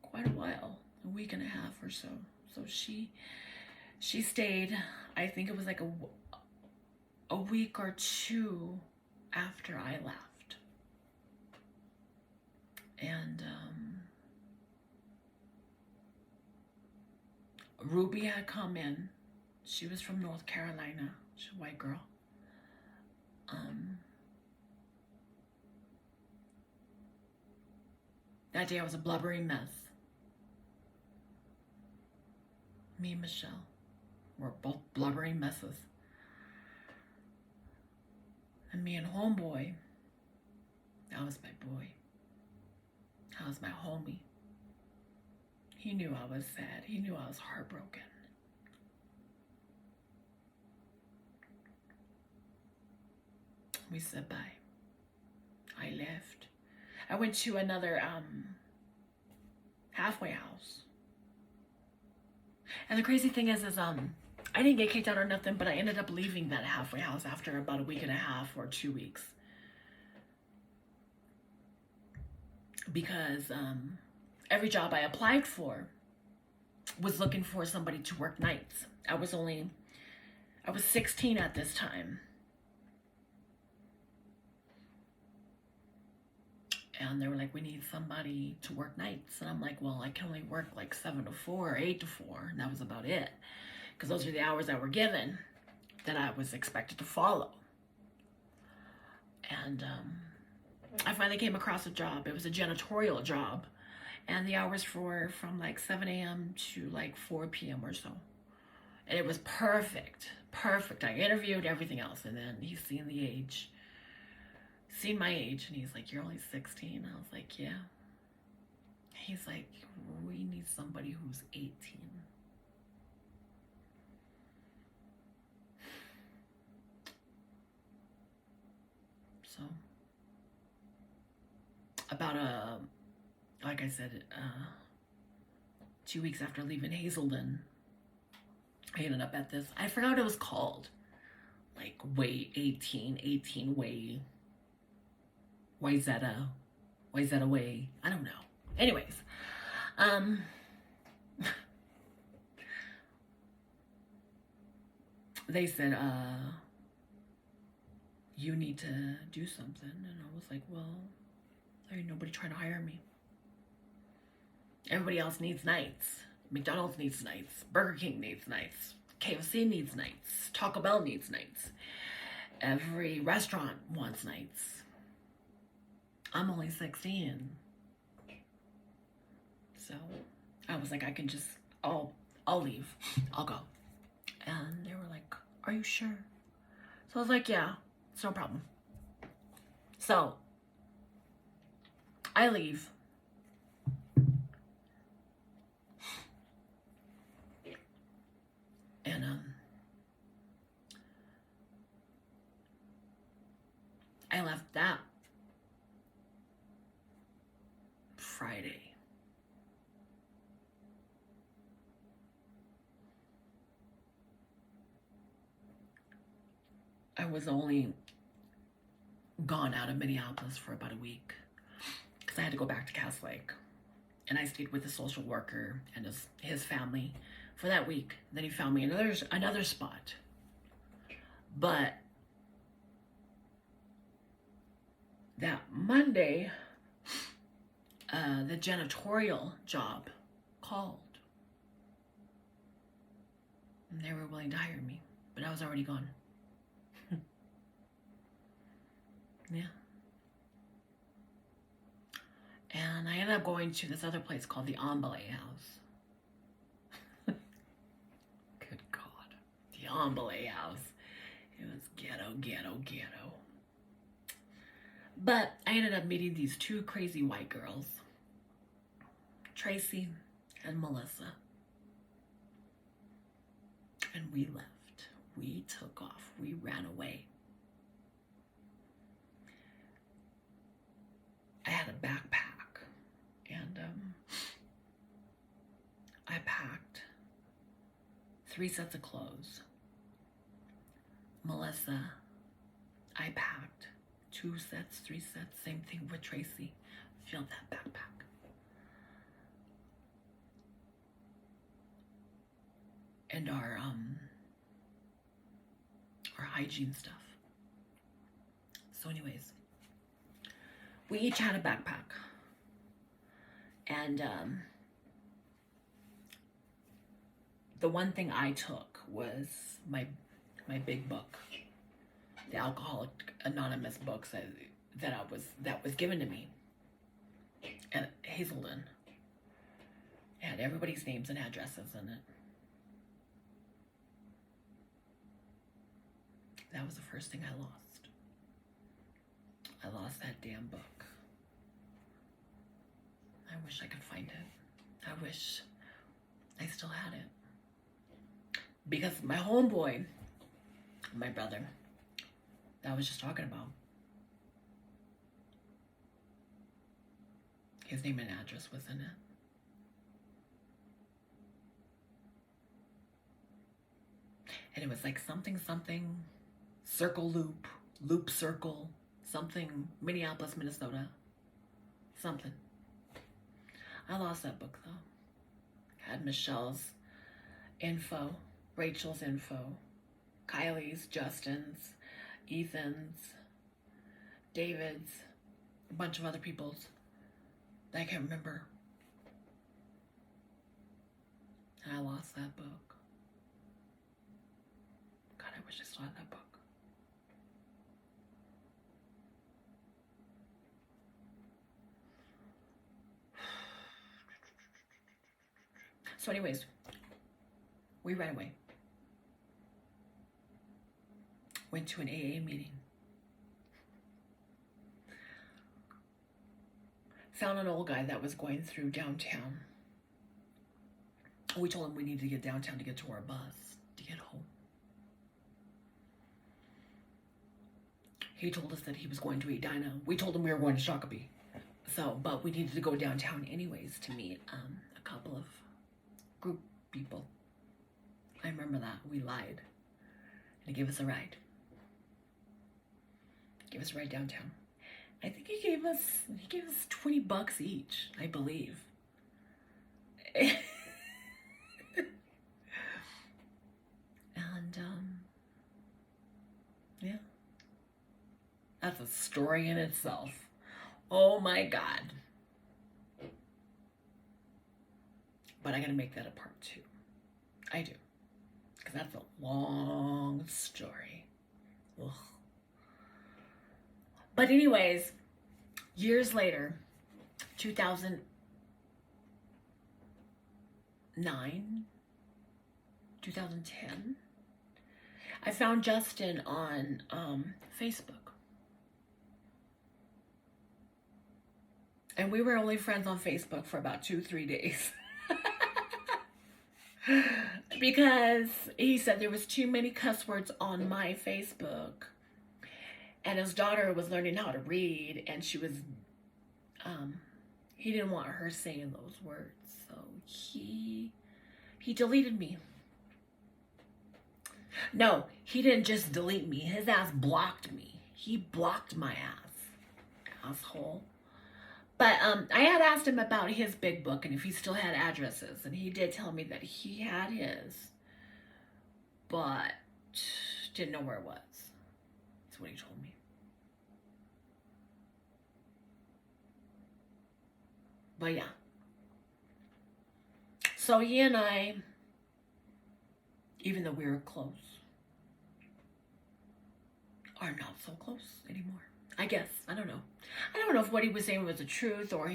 quite a while, a week and a half or so. So she stayed, I think it was like a week or two after I left. And Ruby had come in. She was from North Carolina. She's a white girl. That day I was a blubbering mess. Me and Michelle were both blubbering messes. And me and homeboy, that was my boy. That was my homie. He knew I was sad. He knew I was heartbroken. We said bye. I left. I went to another halfway house. And the crazy thing is I didn't get kicked out or nothing, but I ended up leaving that halfway house after about a week and a half or 2 weeks. Because every job I applied for was looking for somebody to work nights. I was 16 at this time. And they were like, we need somebody to work nights. And I'm like, well, I can only work like 7 to 4 or 8 to 4. And that was about it. Because those are the hours that were given that I was expected to follow. And I finally came across a job. It was a janitorial job. And the hours were from like 7 a.m. to like 4 p.m. or so. And it was perfect. Perfect. I interviewed everything else. And then he's seen the age. Seen my age, and he's like, you're only 16. I was like, yeah. He's like, we need somebody who's 18. So about like I said, 2 weeks after leaving Hazelden, I ended up at this, I forgot what it was called, like way 18 way Wyzetta way. I don't know. Anyways, they said, you need to do something. And I was like, well, there ain't nobody trying to hire me. Everybody else needs nights. McDonald's needs nights. Burger King needs nights. KFC needs nights. Taco Bell needs nights. Every restaurant wants nights. I'm only 16. So I was like, I can just, I'll leave. I'll go. And they were like, are you sure? So I was like, yeah, it's no problem. So I leave. And I left that Friday. I was only gone out of Minneapolis for about a week because I had to go back to Cass Lake. And I stayed with a social worker and his family for that week. Then he found me another spot. But that Monday, the janitorial job called. And they were willing to hire me, but I was already gone. Yeah. And I ended up going to this other place called the Embale House. Good God. The Embale House. It was ghetto. But I ended up meeting these two crazy white girls, Tracy and Melissa. And we left. We took off. We ran away. I had a backpack, and I packed 3 sets of clothes. Melissa, I packed 2 sets, 3 sets, same thing with Tracy. Filled that backpack. And our hygiene stuff. So anyways, we each had a backpack. And the one thing I took was my big book, the Alcoholic Anonymous books that was given to me at Hazelden. It had everybody's names and addresses in it. That was the first thing I lost. I lost that damn book. I wish I could find it. I wish I still had it. Because my homeboy, my brother, that I was just talking about, his name and address was in it. And it was like something, circle loop, loop circle, something, Minneapolis, Minnesota, something. I lost that book though. Had Michelle's info, Rachel's info, Kylie's, Justin's, Ethan's, David's, a bunch of other people's that I can't remember. And I lost that book. God, I wish I still had that book. So anyways, we ran away. Went to an AA meeting. Found an old guy that was going through downtown. We told him we needed to get downtown to get to our bus, to get home. He told us that he was going to Edina. We told him we were going to Shakopee. But we needed to go downtown anyways to meet a couple of group people. I remember that. We lied. And he gave us a ride. Gave us a ride downtown. I think he gave us $20 each, I believe. And yeah. That's a story in itself. Oh my God. But I gotta make that a part 2. I do. Because that's a long story. Ugh. But anyways, years later, 2009, 2010, I found Justin on Facebook. And we were only friends on Facebook for about 2-3 days. Because he said there was too many cuss words on my Facebook. And his daughter was learning how to read, and she was, he didn't want her saying those words. So he deleted me. No, he didn't just delete me. His ass blocked me. He blocked my ass. Asshole. But I had asked him about his big book and if he still had addresses. And he did tell me that he had his, but didn't know where it was. That's what he told me. But yeah. So he and I, even though we were close, are not so close anymore. I guess. I don't know. I don't know if what he was saying was the truth or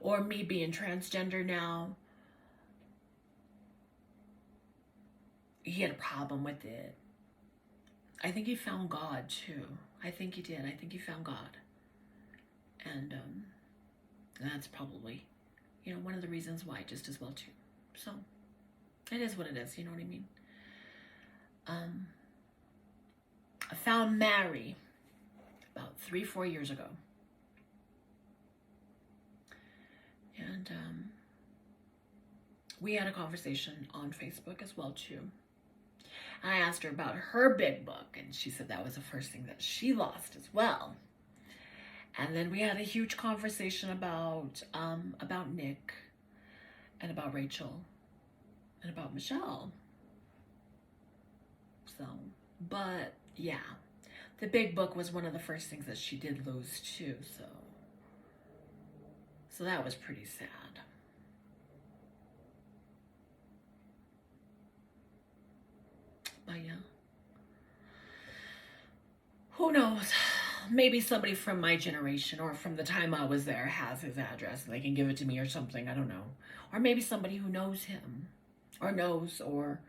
or me being transgender now. He had a problem with it. I think he found God too. I think he did. I think he found God. And that's probably, one of the reasons why just as well too. So, it is what it is, you know what I mean? I found Mary about 3-4 years ago. And we had a conversation on Facebook as well too. I asked her about her big book, and she said that was the first thing that she lost as well. And then we had a huge conversation about Nick, and about Rachel, and about Michelle. So, but yeah, the big book was one of the first things that she did lose too. So that was pretty sad. But yeah, who knows? Maybe somebody from my generation or from the time I was there has his address and they can give it to me or something. I don't know. Or maybe somebody who knows him or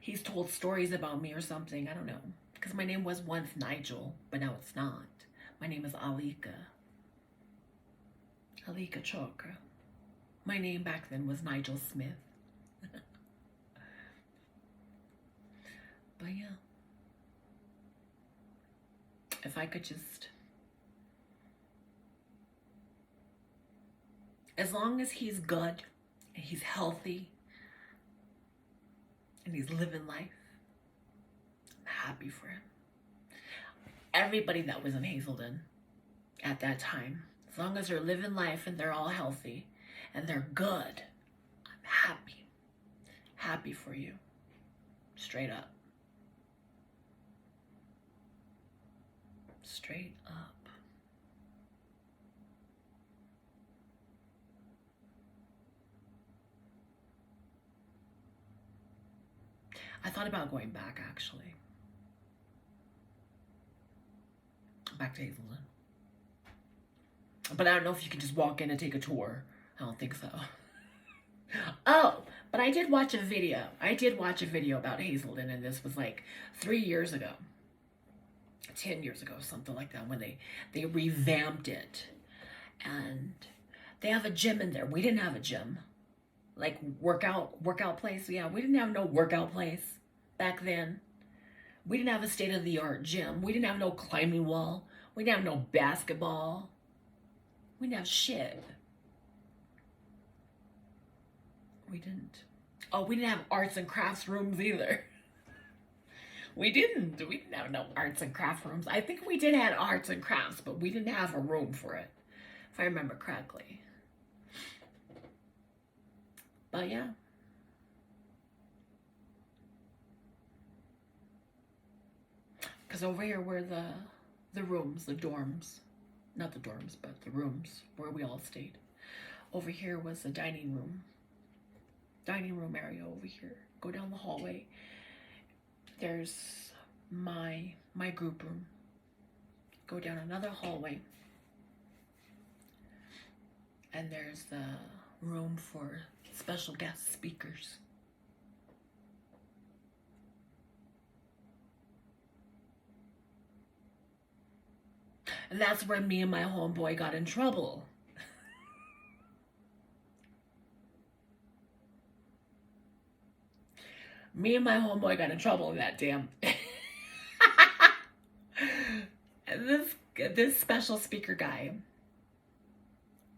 he's told stories about me or something. I don't know. Because my name was once Nigel, but now it's not. My name is Alika. Alika Chokra. My name back then was Nigel Smith. But yeah. If I could just, as long as he's good and he's healthy and he's living life, I'm happy for him. Everybody that was in Hazelden at that time, as long as they're living life and they're all healthy and they're good, I'm happy. Happy for you. Straight up. Straight up. I thought about going back, actually. Back to Hazelden. But I don't know if you can just walk in and take a tour. I don't think so. Oh, but I did watch a video. About Hazelden, and this was like 3 years ago. 10 years ago, something like that, when they revamped it. And they have a gym in there. We didn't have a gym. Like workout place. Yeah, we didn't have no workout place back then. We didn't have a state-of-the-art gym. We didn't have no climbing wall. We didn't have no basketball. We didn't have shit. We didn't. Oh, we didn't have arts and crafts rooms either. We didn't have no arts and craft rooms. I think we did have arts and crafts, but we didn't have a room for it, if I remember correctly. But yeah. Because over here were the rooms, the dorms. Not the dorms, but the rooms where we all stayed. Over here was the dining room. Dining room area over here. Go down the hallway. There's my group room. Go down another hallway. And there's the room for special guest speakers. And that's where me and my homeboy got in trouble. Me and my homeboy got in trouble in that damn. This special speaker guy,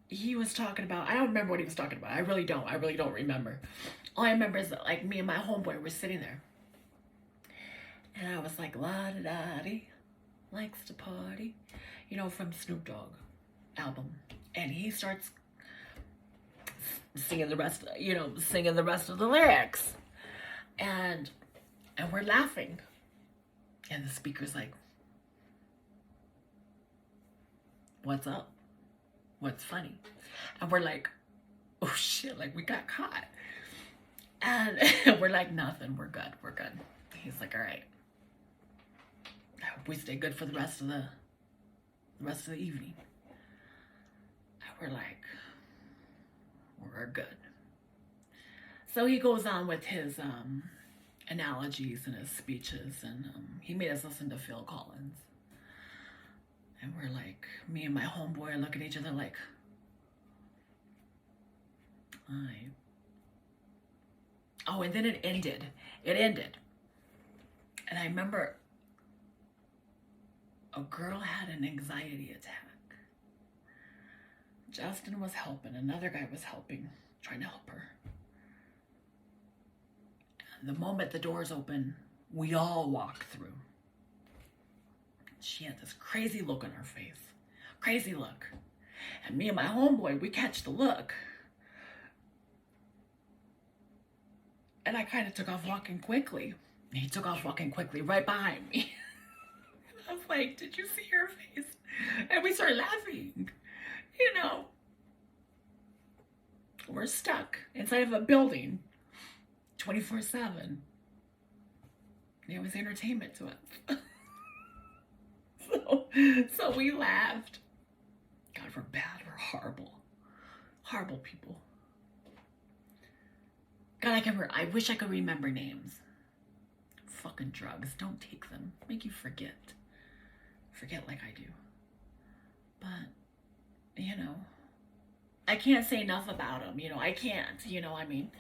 he was talking about, I don't remember what he was talking about. I really don't remember. All I remember is that, like, me and my homeboy were sitting there. And I was like, la-da-da-dee, likes to party. You know, from Snoop Dogg album. And he starts singing the rest of the lyrics. And we're laughing. And the speaker's like, what's up? What's funny? And we're like, oh shit, like we got caught. And we're like, nothing, we're good. He's like, all right. I hope we stay good for the rest of the evening. And we're like, we're good. So he goes on with his analogies and his speeches, and he made us listen to Phil Collins. And we're like, me and my homeboy are looking at each other like, alright. Oh, and then it ended. And I remember a girl had an anxiety attack. Justin was helping. Another guy was helping, trying to help her. And the moment the doors open, we all walked through. She had this crazy look on her face. Crazy look. And me and my homeboy, we catch the look. And I kind of took off walking quickly. He took off walking quickly right behind me. I was like, did you see her face? And we started laughing. You know, we're stuck inside of a building 24/7. It was entertainment to us. So we laughed. God, we're bad. We're horrible. Horrible people. God, I wish I could remember names. Fucking drugs. Don't take them. Make you forget. Forget like I do. But, you know, I can't say enough about them. You know, I can't. You know, I mean,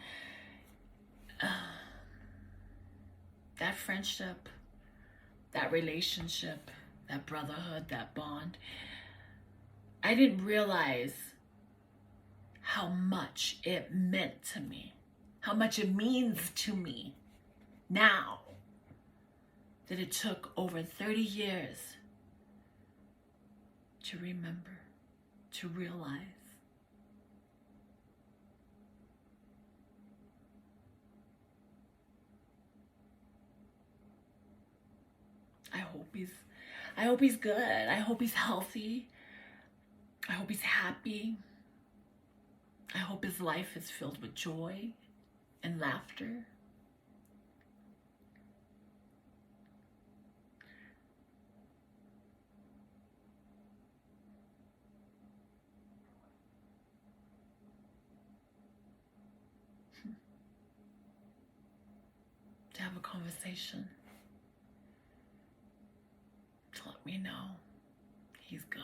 that friendship, that relationship, that brotherhood, that bond, I didn't realize how much it meant to me, how much it means to me now that it took over 30 years to remember, to realize. I hope he's good. I hope he's healthy. I hope he's happy. I hope his life is filled with joy and laughter. To have a conversation. To let me know he's good.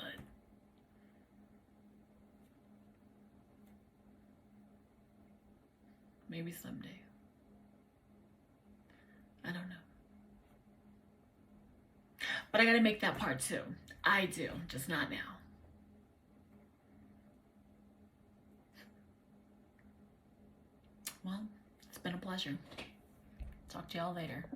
Maybe someday. I don't know. But I gotta make that part too. I do, just not now. Well, it's been a pleasure. Talk to y'all later.